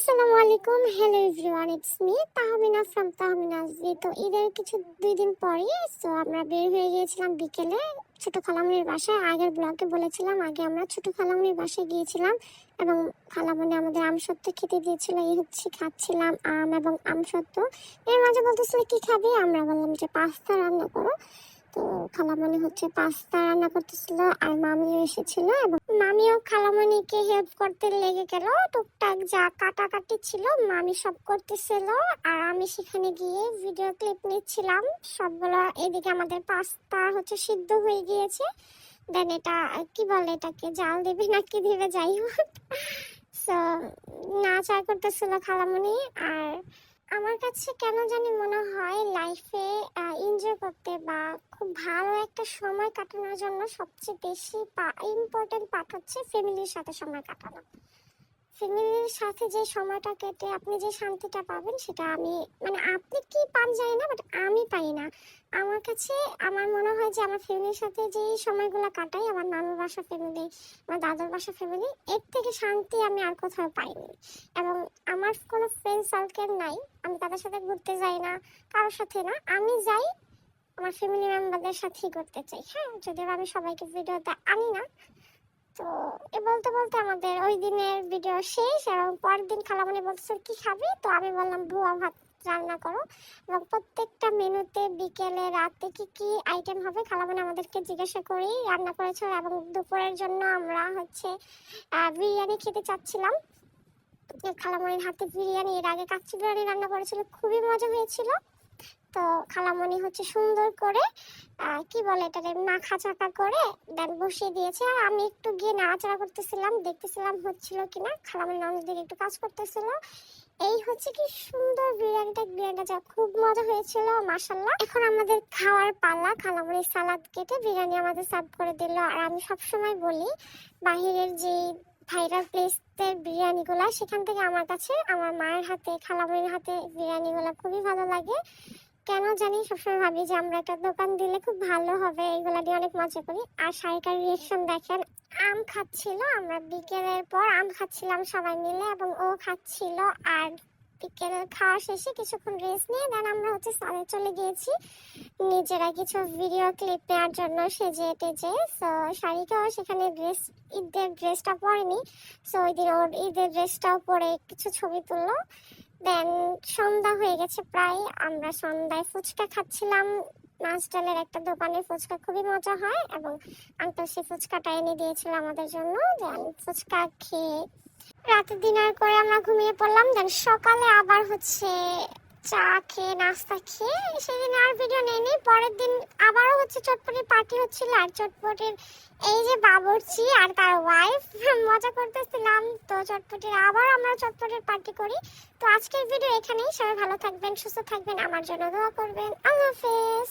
আসসালামু আলাইকুম, hello everyone, it's me Tahmina from Tahminaji. তো ঈদের কিছু 2 দিন পরে আমরা বের হয়ে গিয়েছিলাম বিকেলে ছোট খালামণির বাসায়। আগের ব্লগে বলেছিলাম, আগে আমরা ছোট খালামণির বাসায় গিয়েছিলাম এবং খালামণি আমাদের আমসত্ত্ব খেতে দিয়েছিল। এই হচ্ছে খাচ্ছিলাম আম এবং আমসত্ত্ব। এর মাঝে বলতেছিল কি খাবি, আমরা বললাম যে পাস্তা রান্না করো। তো খালামণি হচ্ছে পাস্তা রান্না করতেছিল আর মামিও এসেছিল এবং মামিও খালামণিকে হেল্প করতে লেগে গেল। টুকটাক যা কাটাকাটি ছিল মামি সব করতেছিল আর আমি সেখানে গিয়ে ভিডিও ক্লিপ নিচ্ছিলাম সবগুলো। এদিকে আমাদের পাস্তা হচ্ছে সিদ্ধ হয়ে গিয়েছে। দেন এটা কি বলে, এটাকে জাল দেবে না কি দিবে, যাই হোক। সো নাচা করতেছিল খালামণি। আর আমার কাছে কেন জানি মনে হয় লাইফে এনজয় করতে বা খুব ভালো একটা সময় কাটানোর জন্য সবচেয়ে বেশি ইম্পর্টেন্ট পার্ট হচ্ছে ফ্যামিলির সাথে সময় কাটানো। ফ্যামিলির সাথে যে সময়টা কেটে আপনি যে শান্তিটা পাবেন সেটা আমি আপনি কি পান জানি না, বাট আমি পাই না। আমার কাছে আমার মনে হয় যে আমার ফ্যামিলির সাথে যে সময়গুলো কাটাই, আমার নানুর বাসা ফ্যামিলি, আমার দাদার বাসা ফ্যামিলি, এর থেকে শান্তি আমি আর কোথাও পাইনি। এবং আমার কোনো ফ্রেন্ড সার্কেল নাই, আমি তাদের সাথে ঘুরতে যাই না, কারোর সাথে না। আমি যাই আমার ফ্যামিলি মেম্বারদের সাথেই করতে চাই। হ্যাঁ, যদিও আমি সবাইকে ভিডিওতে আনি না। তো বলতে বলতে আমাদের ওই দিনের ভিডিও শেষ এবং পরের দিন খালামণি বলছে কি খাবি, তো আমি বললাম ভুয়া ভাত রান্না করো। এবং প্রত্যেকটা মেনুতে বিকেলে রাতে কি কি আইটেম হবে খালামণি আমাদেরকে জিজ্ঞাসা করেই রান্না করেছিল। এবং দুপুরের জন্য আমরা হচ্ছে বিরিয়ানি খেতে চাচ্ছিলাম। খালামণির হাতে বিরিয়ানি, এর আগে কাচ্চি বিরিয়ানি রান্না করেছিল, খুবই মজা হয়েছিল। তো খালামণি হচ্ছে সুন্দর করে কি বলে এটাকে মাখা চাকা করে দেন বসিয়ে দিয়েছে। আর আমি একটু গিয়ে নাড়াচাড়া করতেছিলাম, দেখতেছিলাম হচ্ছিল কিনা। খালামণি নামাজ দিকে একটু কাজ করতেছিল। এই হচ্ছে কি সুন্দর বিরিয়ানিটা যা খুব মজা হয়েছিল মাশাআল্লাহ। এখন আমাদের খাওয়ার পালা। খালামণি সালাদ কেটে বিরিয়ানি আমাদের সার্ভ করে দিল। আর আমি সবসময় বলি, বাহিরের যে ভাইরাল প্লেসের বিরিয়ানিগুলো, সেখান থেকে আমার কাছে আমার মায়ের হাতে, খালামণির হাতে বিরিয়ানিগুলো খুবই ভালো লাগে। কেন জানি সবসময় ভাবি যে আমরা একটা দোকান দিলে খুব ভালো হবে, এগুলা দিয়ে অনেক মজা করি। আর শারিকার রিয়েকশন দেখেন, আম খাচ্ছিল, আমরা বিকেলের পর আম খাচ্ছিলাম সবাই মিলে এবং ও খাচ্ছিল। আর বিকেল খাওয়া শেষে কিছুক্ষণ রেস্ট নিয়ে দেন আমরা হচ্ছে সালে চলে গিয়েছি নিজেরা কিছু ভিডিও ক্লিপ নেওয়ার জন্য সেজে টেজে। সো শারিকাও সেখানে ঈদের ড্রেসটা পরেনি, সো ওই দিন ওর ঈদের ড্রেসটাও পরে কিছু ছবি তুললো। দেন সন্ধ্যা হয়ে গেছে প্রায়। আমরা সন্ধ্যায় ফুচকা খাচ্ছিলাম। নাচডালের একটা দোকানে ফুচকা খুবই মজা হয় এবং আঙ্কেল সেই ফুচকাটা এনে দিয়েছিল আমাদের জন্য। দেন ফুচকা খেয়ে রাতে ডিনার করে আমরা ঘুমিয়ে পড়লাম। দেন সকালে আবার হচ্ছে চা খেয়ে নাস্তা খেয়ে সেদিন আর ভিডিও নেয়নি। পরের দিন আবারও হচ্ছে চটপটির পার্টি হচ্ছিল। আর চটপটির এই যে বাবুর্চি আর তার ওয়াইফ মজা করতেছিলাম। তো চটপটির আবার আমরা চটপটির পার্টি করি। তো আজকের ভিডিও এখানেই। সবাই ভালো থাকবেন, সুস্থ থাকবেন, আমার জন্য দোয়া করবেন। আল্লাহ হাফেজ।